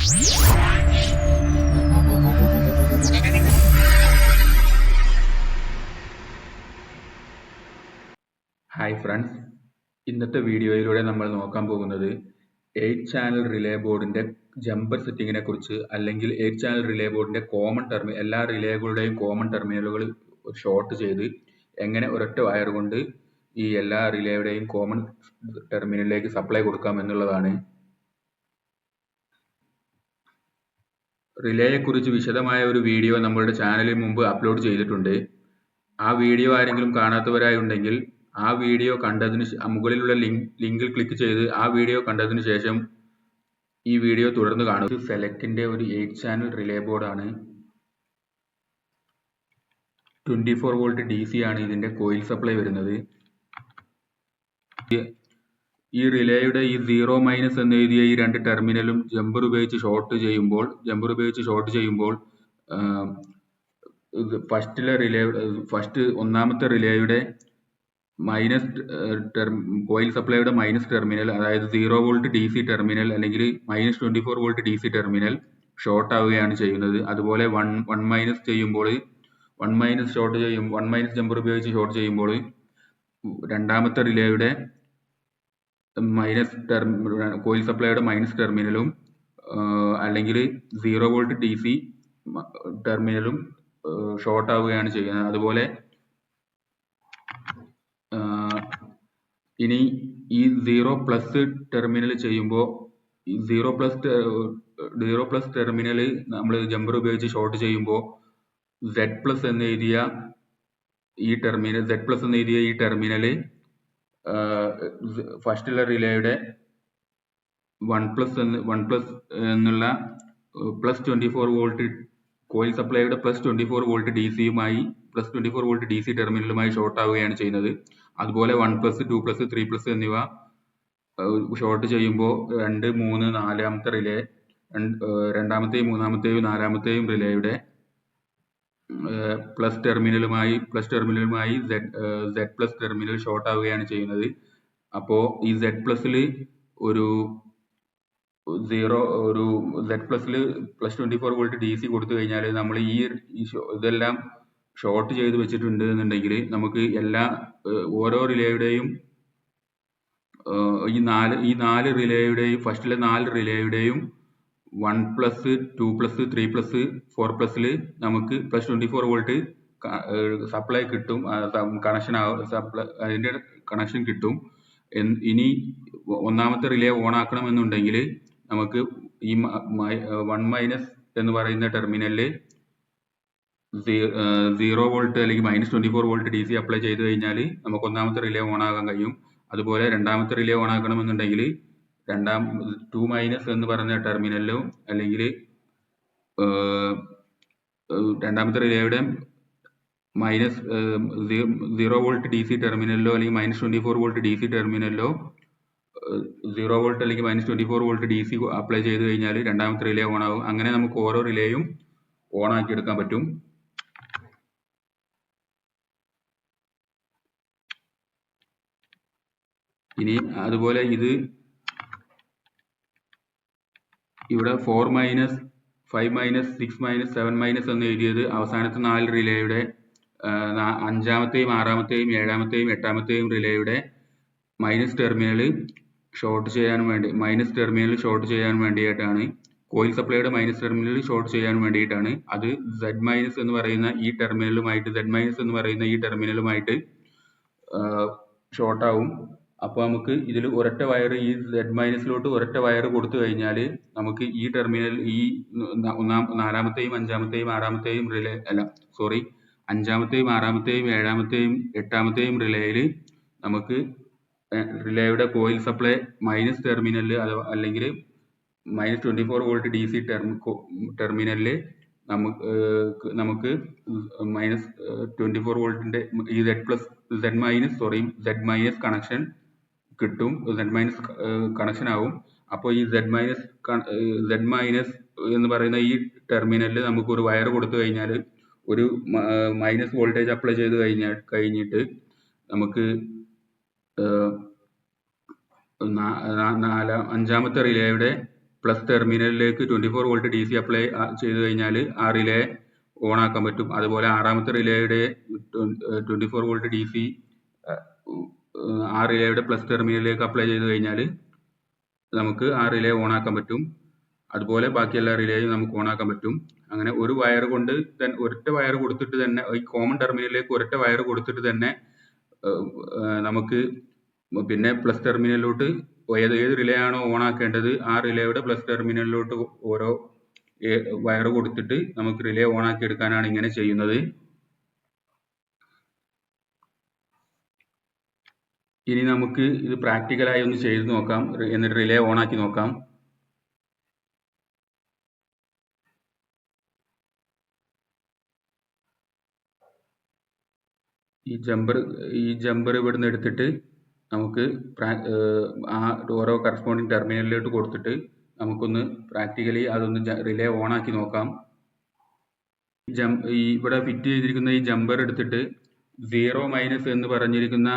Hi friends, ഇന്നത്തെ വീഡിയോയിലൂടെ നമ്മൾ നോക്കാൻ പോകുന്നത് 8 ചാനൽ റിലേ ബോർഡിന്റെ ജമ്പർ സെറ്റിങ്ങിനെ കുറിച്ച്, അല്ലെങ്കിൽ 8 ചാനൽ റിലേ ബോർഡിന്റെ എല്ലാ റിലേകളുടെയും കോമൺ ടെർമിനലുകൾ ഷോർട്ട് ചെയ്ത് എങ്ങനെ ഒരൊറ്റ വയർ കൊണ്ട് ഈ എല്ലാ റിലേയുടെയും കോമൺ ടെർമിനലിലേക്ക് സപ്ലൈ കൊടുക്കാം എന്നുള്ളതാണ്. റിലേയെ കുറിച്ച് വിശദമായ ഒരു വീഡിയോ നമ്മളുടെ ചാനലിൽ മുമ്പ് അപ്ലോഡ് ചെയ്തിട്ടുണ്ട്. ആ വീഡിയോ ആരെങ്കിലും കാണാത്തവരായി ഉണ്ടെങ്കിൽ ആ വീഡിയോ കണ്ടതിന് മുകളിലുള്ള ലിങ്കിൽ ക്ലിക്ക് ചെയ്ത് ആ വീഡിയോ കണ്ടതിന് ശേഷം ഈ വീഡിയോ തുടർന്ന് കാണുക. സെലക്റ്റിന്റെ ഒരു 8 ചാനൽ റിലേ ബോർഡാണ്. 24 വോൾട്ട് DC ആണ് ഇതിന്റെ കോയിൽ സപ്ലൈ വരുന്നത്. ഈ റിലേയുടെ ഈ 0- എന്ന് എഴുതിയ ഈ രണ്ട് ടെർമിനലും ജമ്പർ ഉപയോഗിച്ച് ഷോർട്ട് ചെയ്യുമ്പോൾ ഒന്നാമത്തെ റിലേയുടെ കോയിൽ സപ്ലൈയുടെ മൈനസ് ടെർമിനൽ, അതായത് 0 വോൾട്ട് DC ടെർമിനൽ അല്ലെങ്കിൽ -24 വോൾട്ട് DC ടെർമിനൽ ഷോർട്ട് ആവുകയാണ് ചെയ്യുന്നത്. അതുപോലെ 1- ചെയ്യുമ്പോൾ 1- ജമ്പർ ഉപയോഗിച്ച് ഷോർട്ട് ചെയ്യുമ്പോൾ രണ്ടാമത്തെ റിലേയുടെ കോയിൽ സപ്ലൈയുടെ മൈനസ് ടെർമിനലും അല്ലെങ്കിൽ 0 വോൾട്ട് DC ടെർമിനലും ഷോർട്ട് ആവുകയാണ് ചെയ്യുന്നത്. അതുപോലെ ഇനി ഈ 0+ ടെർമിനൽ ചെയ്യുമ്പോൾ ഈ 0+ ടെർമിനൽ നമ്മൾ ജമ്പർ ഉപയോഗിച്ച് ഷോർട്ട് ചെയ്യുമ്പോൾ Z+ എന്ന് എഴുതിയ ഈ ടെർമിനൽ ഫസ്റ്റുള്ള റിലേയുടെ 1+ എന്നുള്ള +24 വോൾട്ട് കോയിൽ സപ്ലൈയുടെ +24 വോൾട്ട് DC ടെർമിനലുമായി ഷോർട്ട് ആവുകയാണ് ചെയ്യുന്നത്. അതുപോലെ 1+, 2+, 3+ എന്നിവ ഷോർട്ട് ചെയ്യുമ്പോൾ 2, 3, 4 റിലേ, രണ്ടാമത്തെയും മൂന്നാമത്തെയും നാലാമത്തെയും റിലേയുടെ പ്ലസ് ടെർമിനലുമായി Z+ ടെർമിനൽ ഷോർട്ട് ആവുകയാണ് ചെയ്യുന്നത്. അപ്പോൾ ഈ Z+ൽ ഒരു +24 വോൾട്ട് DC കൊടുത്തു കഴിഞ്ഞാൽ നമ്മൾ ഇതെല്ലാം ഷോർട്ട് ചെയ്ത് വെച്ചിട്ടുണ്ട് എന്നുണ്ടെങ്കിൽ നമുക്ക് ഓരോ റിലേയുടെയും ഈ നാല് റിലേയുടെയും ഫസ്റ്റിലെ 4 റിലേയുടെയും 1+, 2+, 3+, 4+ൽ നമുക്ക് +24 വോൾട്ട് സപ്ലൈ കിട്ടും, അതിന്റെ കണക്ഷൻ കിട്ടും. ഇനി ഒന്നാമത്തെ റിലേ ഓൺ ആക്കണമെന്നുണ്ടെങ്കിൽ നമുക്ക് ഈ 1- എന്ന് പറയുന്ന ടെർമിനലിൽ 0 വോൾട്ട് അല്ലെങ്കിൽ -24 വോൾട്ട് DC അപ്ലൈ ചെയ്ത് കഴിഞ്ഞാൽ നമുക്ക് ഒന്നാമത്തെ റിലേ ഓൺ ആക്കാൻ കഴിയും. അതുപോലെ രണ്ടാമത്തെ റിലേ ഓൺ ആക്കണമെന്നുണ്ടെങ്കിൽ 2- എന്ന് പറഞ്ഞ ടെർമിനലിലോ അല്ലെങ്കിൽ രണ്ടാമത്തെ റിലേയുടെ -0 വോൾട്ട് DC ടെർമിനലിലോ അല്ലെങ്കിൽ -24 വോൾട്ട് DC ടെർമിനലിലോ 0 വോൾട്ട് അല്ലെങ്കിൽ -24 വോൾട്ട് DC അപ്ലൈ ചെയ്ത് കഴിഞ്ഞാൽ രണ്ടാമത്തെ റിലേ ഓൺ ആവും. അങ്ങനെ നമുക്ക് ഓരോ റിലേയും ഓൺ ആക്കി എടുക്കാൻ പറ്റും. ഇനി അതുപോലെ ഇവിടെ 4-, 5-, 6-, 7- എന്ന് എഴുതിയത് അവസാനത്തെ 4 റിലേയുടെ അഞ്ചാമത്തെയും ആറാമത്തെയും ഏഴാമത്തെയും എട്ടാമത്തെയും റിലേയുടെ ടെർമിനൽ ഷോർട്ട് ചെയ്യാൻ വേണ്ടിയിട്ടാണ്. കോയിൽ സപ്ലൈയുടെ ടെർമിനൽ ഷോർട്ട് ചെയ്യാൻ വേണ്ടിയിട്ടാണ്. അത് Z- എന്ന് പറയുന്ന ഈ ടെർമിനലുമായിട്ട് ഷോർട്ട് ആവും. അപ്പോൾ നമുക്ക് ഇതിൽ ഒരൊറ്റ വയർ ഈ Z- ഒരൊറ്റ വയർ കൊടുത്തു കഴിഞ്ഞാൽ നമുക്ക് ഈ ടെർമിനൽ നാലാമത്തെയും അഞ്ചാമത്തെയും ആറാമത്തെയും അഞ്ചാമത്തെയും ആറാമത്തെയും ഏഴാമത്തെയും എട്ടാമത്തെയും റിലേയിൽ നമുക്ക് റിലേയുടെ കോയിൽ സപ്ലൈ മൈനസ് ടെർമിനലിൽ അല്ലെങ്കിൽ -24 വോൾട്ട് DC ടെർമിനലിൽ നമുക്ക് -24 വോൾട്ടിന്റെ ഈ Z- കണക്ഷൻ കിട്ടും, കണക്ഷൻ ആവും. അപ്പോൾ ഈ Z- എന്ന് പറയുന്ന ഈ ടെർമിനലിൽ നമുക്ക് ഒരു വയർ കൊടുത്തു കഴിഞ്ഞാൽ ഒരു മൈനസ് വോൾട്ടേജ് അപ്ലൈ ചെയ്ത് കഴിഞ്ഞിട്ട് നമുക്ക് അഞ്ചാമത്തെ റിലേയുടെ പ്ലസ് ടെർമിനലിലേക്ക് 24 വോൾട്ട് DC അപ്ലൈ ചെയ്ത് കഴിഞ്ഞാൽ ആ റിലേ ഓൺ ആക്കാൻ പറ്റും. അതുപോലെ ആറാമത്തെ റിലേയുടെ 24 വോൾട്ട് DC ആ റിലേയുടെ പ്ലസ് ടെർമിനലിലേക്ക് അപ്ലൈ ചെയ്ത് കഴിഞ്ഞാൽ നമുക്ക് ആ റിലേ ഓൺ ആക്കാൻ പറ്റും. അതുപോലെ ബാക്കി എല്ലാ റിലേയും നമുക്ക് ഓൺ ആക്കാൻ പറ്റും. അങ്ങനെ ഒരു വയർ കൊണ്ട് ഒരൊറ്റ വയർ കൊടുത്തിട്ട് തന്നെ ഈ കോമൺ ടെർമിനലിലേക്ക് ഒരൊറ്റ വയർ കൊടുത്തിട്ട് തന്നെ നമുക്ക് പിന്നെ പ്ലസ് ടെർമിനലിലോട്ട് ഏത് റിലേ ആണോ ഓൺ ആക്കേണ്ടത് ആ റിലേയുടെ പ്ലസ് ടെർമിനലിലോട്ട് ഓരോ വയർ കൊടുത്തിട്ട് നമുക്ക് റിലേ ഓൺ ആക്കി എടുക്കാനാണ് ഇങ്ങനെ ചെയ്യുന്നത്. ഇനി നമുക്ക് ഇത് പ്രാക്ടിക്കലായി ഒന്ന് ചെയ്ത് നോക്കാം. എന്നിട്ട് റിലേ ഓൺ ആക്കി നോക്കാം. ഈ ജമ്പർ ഇവിടുന്ന് എടുത്തിട്ട് നമുക്ക് ആ ഓരോ കറസ്പോണ്ടിങ് ടെർമിനലിലോട്ട് കൊടുത്തിട്ട് നമുക്കൊന്ന് പ്രാക്ടിക്കലി അതൊന്ന് റിലേ ഓൺ ആക്കി നോക്കാം. ഇവിടെ ഫിറ്റ് ചെയ്തിരിക്കുന്ന ഈ ജമ്പർ എടുത്തിട്ട് 0- എന്ന് പറഞ്ഞിരിക്കുന്ന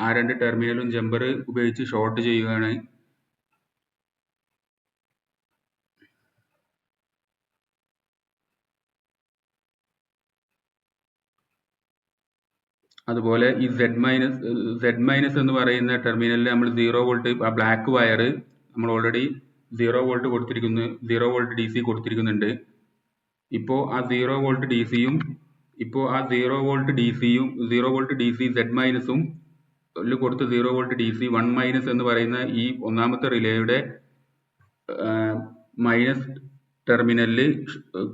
ആ രണ്ട് ടെർമിനലും ജമ്പർ ഉപയോഗിച്ച് ഷോർട്ട് ചെയ്യുകയാണ്. അതുപോലെ ഈ Z- എന്ന് പറയുന്ന ടെർമിനലിൽ നമ്മൾ 0 വോൾട്ട് ആ ബ്ലാക്ക് വയർ നമ്മൾ ഓൾറെഡി 0 വോൾട്ട് കൊടുത്തിരിക്കുന്നു, 0 വോൾട്ട് DC കൊടുത്തിരിക്കുന്നുണ്ട്. ഇപ്പോൾ ആ 0 വോൾട്ട് DCയും 0 വോൾട്ട് DC Z- കൊടുത്ത് 0 വോൾട്ട് DC 1- എന്ന് പറയുന്ന ഈ ഒന്നാമത്തെ റിലേയുടെ മൈനസ് ടെർമിനലിൽ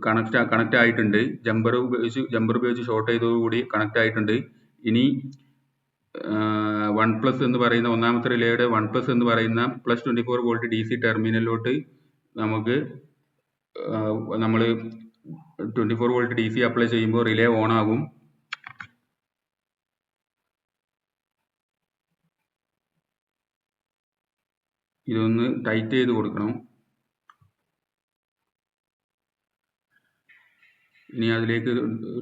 കണക്ട് ആയിട്ടുണ്ട്. ജമ്പർ ഉപയോഗിച്ച് ഷോർട്ട് ചെയ്തതോടുകൂടി കണക്ട് ആയിട്ടുണ്ട്. ഇനി 1+ എന്ന് പറയുന്ന ഒന്നാമത്തെ റിലേയുടെ 1+ എന്ന് പറയുന്ന പ്ലസ് 24 വോൾട്ട് DC ടെർമിനലിലോട്ട് നമുക്ക് നമ്മൾ 24 വോൾട്ട് DC അപ്ലൈ ചെയ്യുമ്പോൾ റിലേ ഓൺ ആകും. ഇതൊന്ന് ടൈറ്റ് ചെയ്ത് കൊടുക്കണം. ഇനി അതിലേക്ക്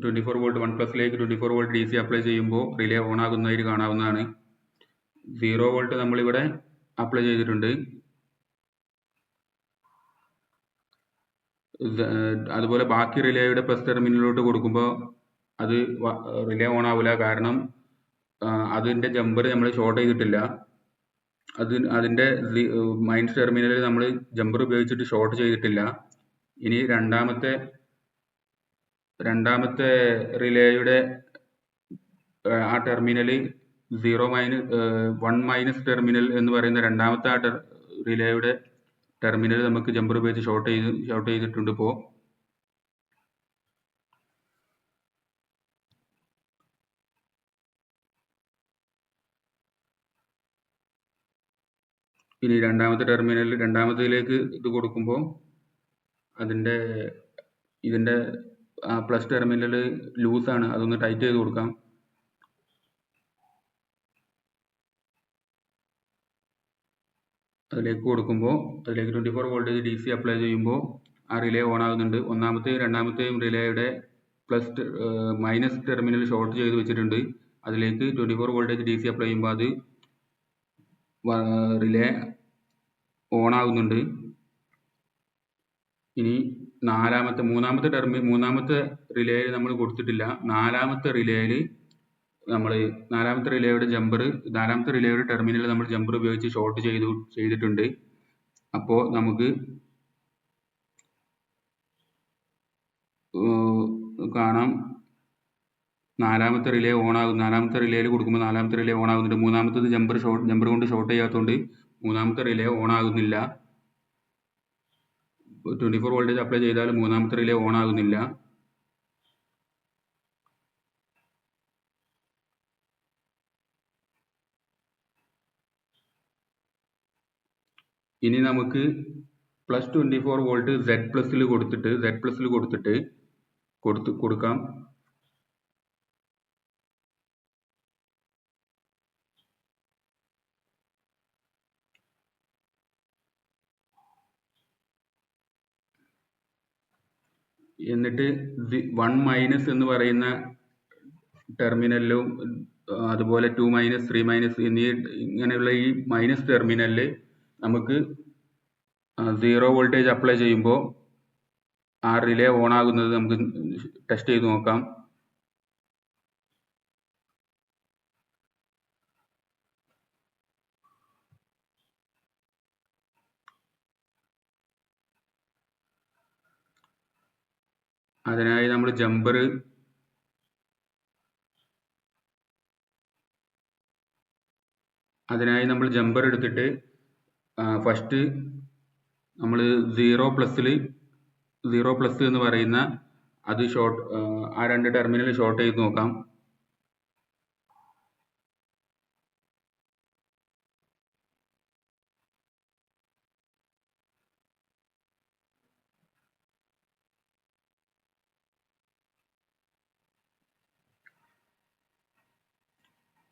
24 വോൾട്ട് 1+ലേക്ക് 24 വോൾട്ട് DC അപ്ലൈ ചെയ്യുമ്പോൾ റിലേ ഓൺ ആകുന്നതായിട്ട് കാണാവുന്നതാണ്. 0 വോൾട്ട് നമ്മളിവിടെ അപ്ലൈ ചെയ്തിട്ടുണ്ട്. അതുപോലെ ബാക്കി റിലേയുടെ പ്ലസ് ടെർമിനലിലോട്ട് കൊടുക്കുമ്പോൾ അത് റിലേ ഓൺ ആവില്ല. കാരണം അതിൻ്റെ ജമ്പർ നമ്മൾ ഷോർട്ട് ചെയ്തിട്ടില്ല. അതിൻ്റെ മൈനസ് ടെർമിനലിൽ നമ്മൾ ജമ്പർ ഉപയോഗിച്ചിട്ട് ഷോർട്ട് ചെയ്തിട്ടില്ല. ഇനി രണ്ടാമത്തെ റിലേയുടെ ആ ടെർമിനൽ 1- ടെർമിനൽ എന്ന് പറയുന്ന രണ്ടാമത്തെ ആ റിലേയുടെ ടെർമിനൽ നമുക്ക് ജമ്പർ ഉപയോഗിച്ച് ഷോർട്ട് ചെയ്തിട്ടുണ്ട്. ഇപ്പോൾ ഇനി രണ്ടാമത്തേതിലേക്ക് ഇത് കൊടുക്കുമ്പോൾ ഇതിൻ്റെ പ്ലസ് ടെർമിനൽ ലൂസാണ്, അതൊന്ന് ടൈറ്റ് ചെയ്ത് കൊടുക്കാം. അതിലേക്ക് 24 വോൾട്ടേജ് DC അപ്ലൈ ചെയ്യുമ്പോൾ ആ റിലേ ഓൺ ആകുന്നുണ്ട്. ഒന്നാമത്തെയും രണ്ടാമത്തെയും റിലേയുടെ മൈനസ് ടെർമിനൽ ഷോർട്ട് ചെയ്ത് വെച്ചിട്ടുണ്ട്. അതിലേക്ക് 24 വോൾട്ടേജ് DC അപ്ലൈ ചെയ്യുമ്പോൾ അത് റിലേ ഓൺ ആകുന്നുണ്ട്. ഇനി മൂന്നാമത്തെ റിലേയിൽ നമ്മൾ കൊടുത്തിട്ടില്ല. നാലാമത്തെ റിലേയുടെ ടെർമിനൽ നമ്മൾ ജമ്പർ ഉപയോഗിച്ച് ഷോർട്ട് ചെയ്തിട്ടുണ്ട്. അപ്പോൾ നമുക്ക് കാണാം നാലാമത്തെ റിലേ ഓൺ ആകും. നാലാമത്തെ റിലേയിൽ കൊടുക്കുമ്പോൾ നാലാമത്തെ റിലേ ഓൺ ആകുന്നുണ്ട്. മൂന്നാമത്തത് ജമ്പർ കൊണ്ട് ഷോർട്ട് ചെയ്യാത്തതുകൊണ്ട് മൂന്നാമത്തെ റിലേ ഓൺ ആകുന്നില്ല. 24 വോൾട്ടേജ് അപ്ലൈ ചെയ്താൽ മൂന്നാമത്തെ റിലേ ഓൺ ആകുന്നില്ല. ഇനി നമുക്ക് പ്ലസ് 24 വോൾട്ട് Z+ൽ കൊടുക്കാം. എന്നിട്ട് 1- എന്ന് പറയുന്ന ടെർമിനലിലും അതുപോലെ 2- 3- ഇങ്ങനെയുള്ള ഈ മൈനസ് ടെർമിനലിൽ നമുക്ക് 0 വോൾട്ടേജ് അപ്ലൈ ചെയ്യുമ്പോൾ ആ റിലേ ഓൺ ആകുന്നത് നമുക്ക് ടെസ്റ്റ് ചെയ്ത് നോക്കാം. അതിനായി നമ്മൾ ജമ്പർ എടുത്തിട്ട് ഫസ്റ്റ് നമ്മൾ 0 പ്ലസ് എന്ന് പറയുന്ന അത് ആ 2 ടെർമിനൽ ഷോർട്ട് ചെയ്ത് നോക്കാം.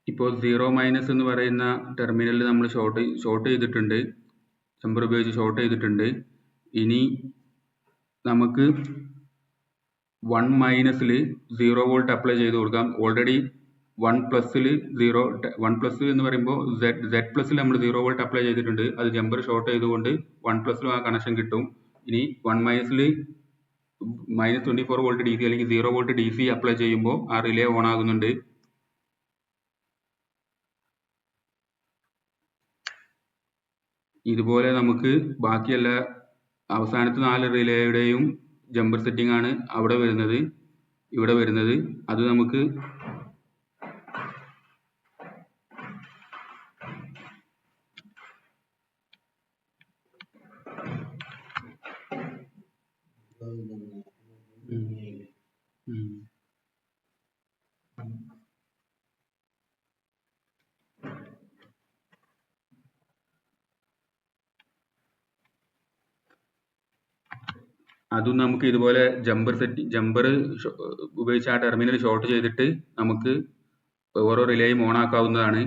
ഇപ്പോൾ 0- എന്ന് പറയുന്ന ടെർമിനൽ നമ്മൾ ഷോർട്ട് ചെയ്തിട്ടുണ്ട്, ജമ്പർ ഉപയോഗിച്ച് ഷോർട്ട് ചെയ്തിട്ടുണ്ട്. ഇനി നമുക്ക് 1- 0 വോൾട്ട് അപ്ലൈ ചെയ്ത് കൊടുക്കാം. ഓൾറെഡി 1+ എന്ന് പറയുമ്പോൾ Z+ നമ്മൾ 0 വോൾട്ട് അപ്ലൈ ചെയ്തിട്ടുണ്ട്. അത് ജമ്പർ ഷോർട്ട് ചെയ്തുകൊണ്ട് 1+ ആ കണക്ഷൻ കിട്ടും. ഇനി 1- -24 വോൾട്ട് DC അല്ലെങ്കിൽ 0 വോൾട്ട് DC അപ്ലൈ ചെയ്യുമ്പോൾ ആ റിലേ ഓൺ ആകുന്നുണ്ട്. ഇതുപോലെ നമുക്ക് ബാക്കിയുള്ള അവസാനത്തെ 4 റിലേയുടെയും ജമ്പർ സെറ്റിംഗ് ആണ് ഇവിടെ വരുന്നത്. അത് നമുക്ക് അതും നമുക്ക് ഇതുപോലെ ജമ്പർ ഉപയോഗിച്ച് ആ ടെർമിനൽ ഷോർട്ട് ചെയ്തിട്ട് നമുക്ക് ഓരോ റിലേയും ഓൺ ആക്കാവുന്നതാണ്.